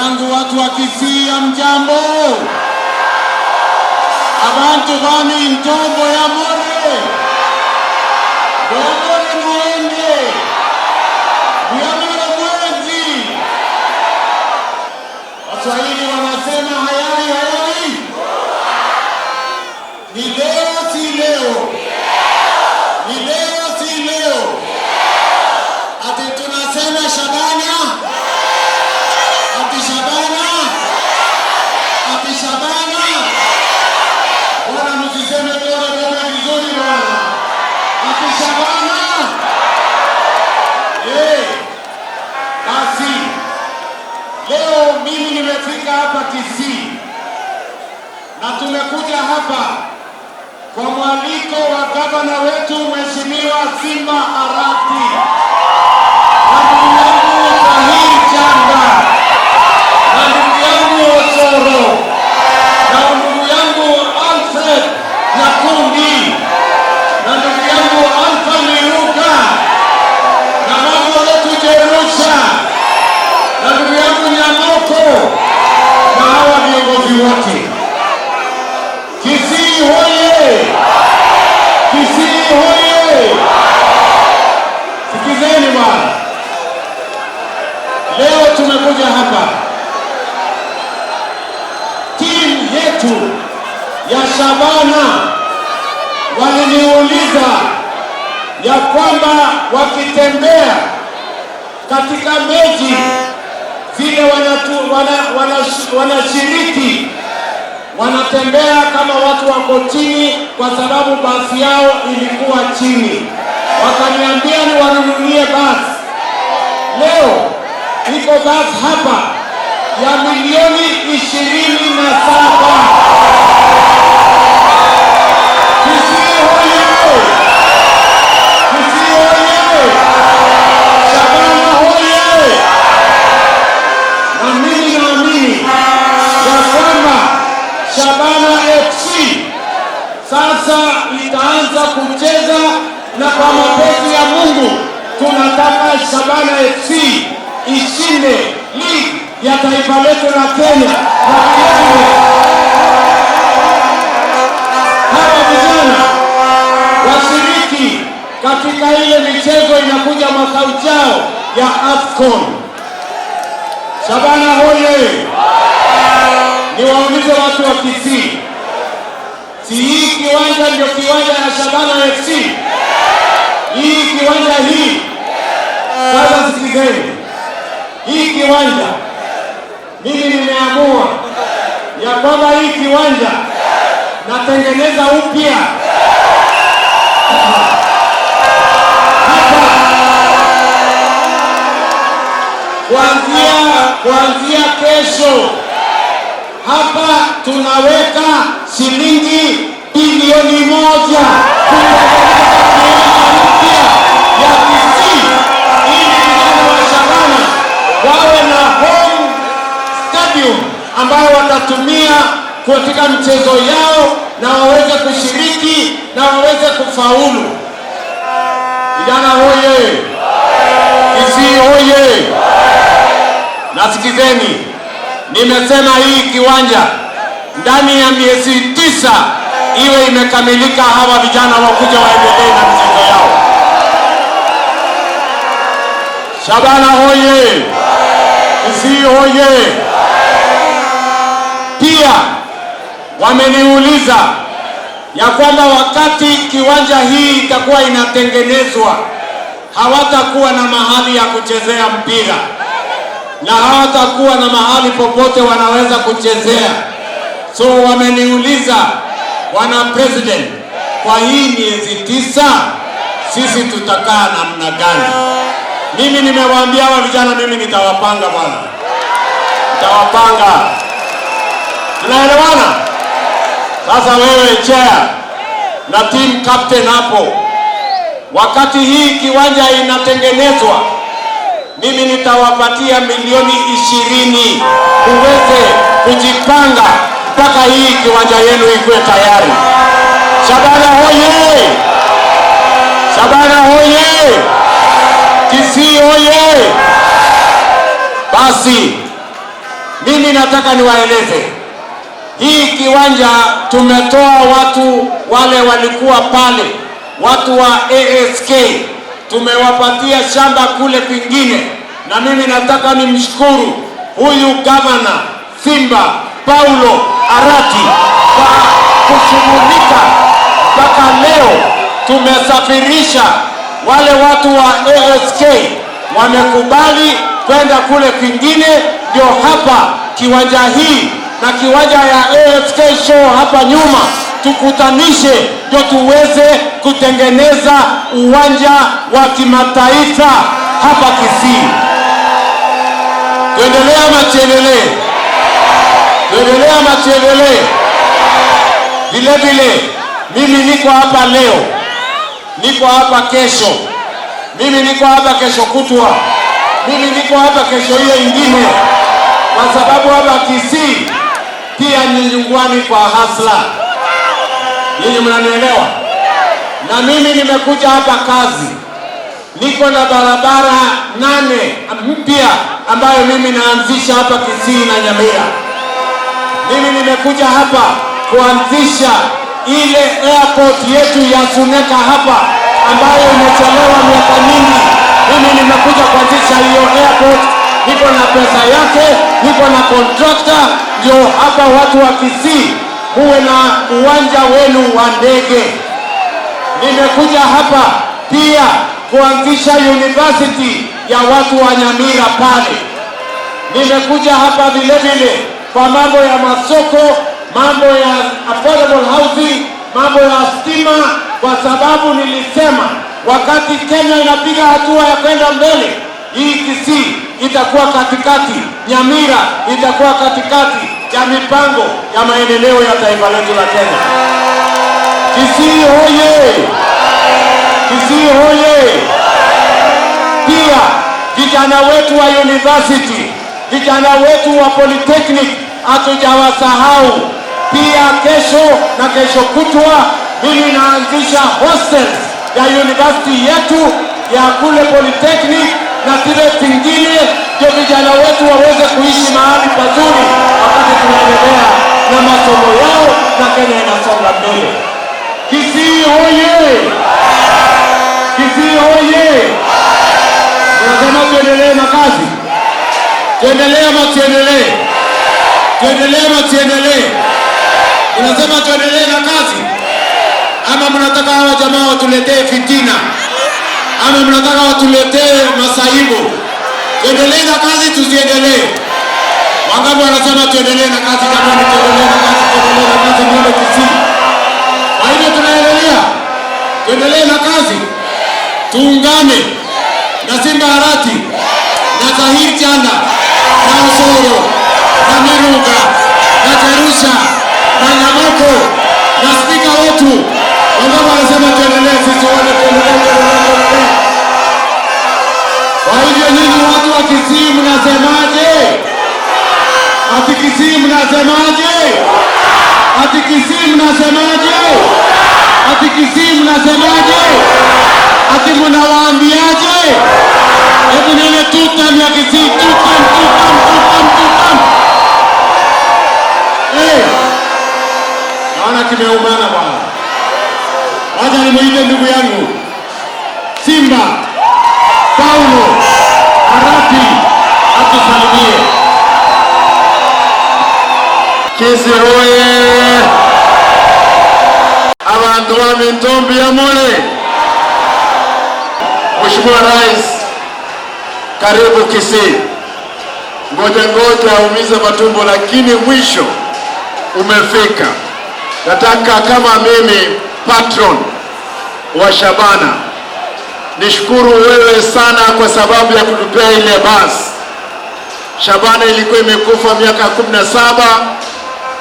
zangu watu wa Kisii, mjambo? Abantu bami ntombo ya more dogore muende biamara mwezi. Waswahili wanasema hayai ni leo si leo, ni leo si leo. Ati tunasema Shabana, ati Shabana, ati Shabana. Bwana msiseme bora vizuri bwana. Ati Shabana. Basi leo mimi nimefika hapa Kisii na tumekuja hapa kwa mwaliko wa gavana wetu Mheshimiwa Simba Arati na ndugu yangu Tahir Changa na ndugu yangu Osoro na ndugu yangu Alfred Nyakundi na ndugu yangu Alfa Miruka na mambo letu Jerusha na ndugu yangu Nyamoko na hawa viongozi wote. Kisii hoye! Kisii hoye! Sikizeni bwana. Leo tumekuja hapa, timu yetu ya Shabana waliniuliza ya kwamba wakitembea katika mechi zile wanashiriki wanatembea kama watu wako chini, kwa sababu basi yao ilikuwa chini. Wakaniambia ni wanunulie basi. Leo iko basi hapa ya milioni 27. Kisii hoye! Kisii hoye! Shabana hoye! Na mimi naamini ya kwamba Shabana FC sasa itaanza kucheza, na kwa mapenzi ya Mungu tunataka Shabana FC ishinde ligi ya taifa letu la Kenya. Hawa vijana washiriki katika ile michezo inakuja mwaka ujao ya AFCON. Shabana hoye! Niwaulize watu wa Kisii, si hii kiwanja ndio kiwanja ya Shabana FC? Hii kiwanja hii, sasa sikizeni, hii kiwanja mimi nimeamua ya kwamba hii kiwanja natengeneza upya hapa. Kuanzia kesho hapa tunaweka shilingi bilioni 1 kutengeneza kiwanja mpya ya Kisii, ili vijana wa Shabana wawe na home stadium ambayo watatumia katika mchezo yao na waweze kushiriki na waweze kufaulu. Vijana hoye! Kisii hoye! Nasikizeni, nimesema hii kiwanja ndani ya miezi 9 iwe imekamilika, hawa vijana wakuja waendelee na michezo yao. Shabana hoye! Kisii hoye! Pia wameniuliza ya kwamba wakati kiwanja hii itakuwa inatengenezwa, hawatakuwa na mahali ya kuchezea mpira na hawatakuwa na mahali popote wanaweza kuchezea. So wameniuliza, Bwana President, kwa hii miezi 9 sisi tutakaa namna gani? Mimi nimewaambia hawa vijana, mimi nitawapanga bwana, nitawapanga. Tunaelewana? Sasa wewe chair na team captain hapo, wakati hii kiwanja inatengenezwa, mimi nitawapatia milioni 20 uweze kujipanga mpaka hii kiwanja yenu ikuwe tayari. Shabana hoye! Shabana hoye! Kisii hoye! Basi mimi nataka niwaeleze, hii kiwanja tumetoa watu wale walikuwa pale, watu wa ASK, tumewapatia shamba kule kwingine, na mimi nataka nimshukuru huyu gavana Simba Paulo Arati kwa kushughulika mpaka leo. Tumesafirisha wale watu wa ASK, wamekubali kwenda kule kwingine, ndio hapa kiwanja hii na kiwanja ya ASK show hapa nyuma tukutanishe, ndio tuweze kutengeneza uwanja wa kimataifa hapa Kisii. Tuendelee ama tuendelee? Tuendelee ama tuendelee? Vile vile mimi niko hapa leo, niko hapa kesho, mimi niko hapa kesho kutwa, mimi niko hapa kesho hiyo ingine, kwa sababu hapa Kisii pia ni nyumbani kwa hasla. Ninyi mnanielewa? Na mimi nimekuja hapa kazi, niko na barabara 8 mpya ambayo mimi naanzisha hapa Kisii na Nyamira. Mimi nimekuja hapa kuanzisha ile airport yetu ya Suneka hapa ambayo imechelewa miaka mingi. Mimi nimekuja kuanzisha hiyo airport, niko na pesa yake, niko na contractor, ndio hapa watu wa Kisii muwe na uwanja wenu wa ndege. Nimekuja hapa pia kuanzisha university ya watu wa Nyamira pale. Nimekuja hapa vile vile kwa mambo ya masoko, mambo ya affordable housing, mambo ya stima, kwa sababu nilisema wakati Kenya inapiga hatua ya kwenda mbele, hii Kisii itakuwa katikati, Nyamira itakuwa katikati ya mipango ya maendeleo ya taifa letu la Kenya. Kisii hoye! Kisii hoye! Pia vijana wetu wa university, vijana wetu wa polytechnic hatujawasahau. Pia kesho na kesho kutwa mimi naanzisha hostels ya university yetu ya kule polytechnic na zile zingine, ndio vijana wetu waweze kuishi mahali pazuri wakati tunaendelea na masomo yao na Kenya inasonga mbele. Kisii hoye! Kisii hoye! Unasema tuendelee na kazi? Tuendelee ama tuendelee? Tuendelee ama tuendelee? Unasema tuendelee na kazi? Ama mnataka hawa jamaa watuletee fitina? Ama mnataka watuletee masaibu? Tuendelee na kazi, tusiendelee? Wangapi wanasema tuendelee na kazi? Jamani, tuendelee na kazi, tuendelee na kazi mbele Kisii. Kwa hivyo tunaendelea, tuendelee na kazi, tuungane na Simba Arati na Zahir Chanda na Osoro na Miruga na Jerusha na Nyamoko na spika wetu. Wangapi wanasema tuendelee? Sisi wote tuendelee. Kwa hivyo nyinyi watu wa Kisii mnasemaje? Ati Kisii mnasemaje? Ati Kisii mnasemaje? Ati Kisii mnasemaje? Ati mnawaambiaje? Hebu nione tutam ya Kisii, tutam. Naona kimeumana bwana. Wacha nimuite ndugu yangu Simba Paulo Arati atusalimie. Kisii hoye! Abantu wa Mintombi ya mole. Mheshimiwa Rais, karibu Kisii. Ngoja aumize matumbo, lakini mwisho umefika. Nataka kama mimi patron wa Shabana nishukuru wewe sana kwa sababu ya kutupea ile basi. Shabana ilikuwa imekufa miaka 17,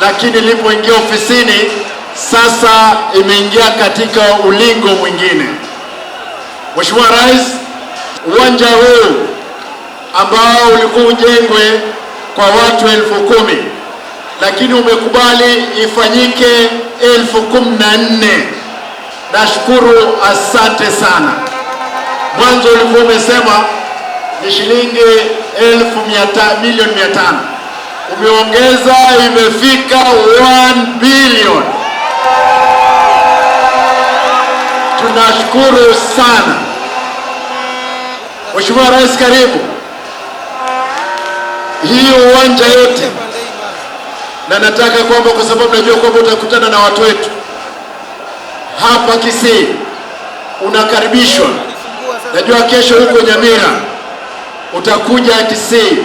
lakini ilipoingia ofisini sasa imeingia katika ulingo mwingine. Mheshimiwa Rais, uwanja huu ambao ulikuwa ujengwe kwa watu 10,000 lakini umekubali ifanyike 14,000. Nashukuru, asante sana. Mwanzo ulikuwa umesema ni shilingi 1,500,000. umeongeza, imefika 1 billion. Tunashukuru sana. Mheshimiwa Rais, karibu. Hii uwanja yote, na nataka kwamba kwa sababu najua kwamba utakutana na watu wetu hapa Kisii, unakaribishwa. Najua kesho huko Nyamira utakuja Kisii.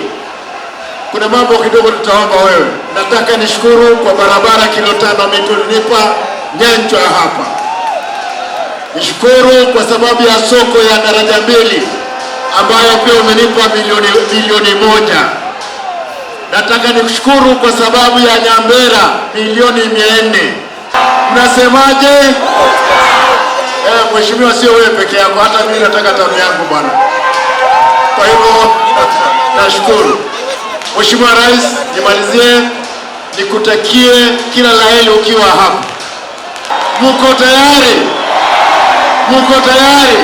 Kuna mambo kidogo tutaomba wewe. Nataka nishukuru kwa barabara kilo 5 mtunipa Nyanchwa hapa. Nishukuru kwa sababu ya soko ya daraja 2 ambayo pia umenipa milioni 1. Nataka nikushukuru kwa sababu ya Nyambera milioni 400. Mnasemaje? Mheshimiwa, sio wewe peke yako, hata mimi nataka tamu yangu bwana. Kwa hivyo nashukuru. Mheshimiwa Rais, nimalizie nikutakie kila la heri ukiwa hapa. Mko tayari? Mko tayari?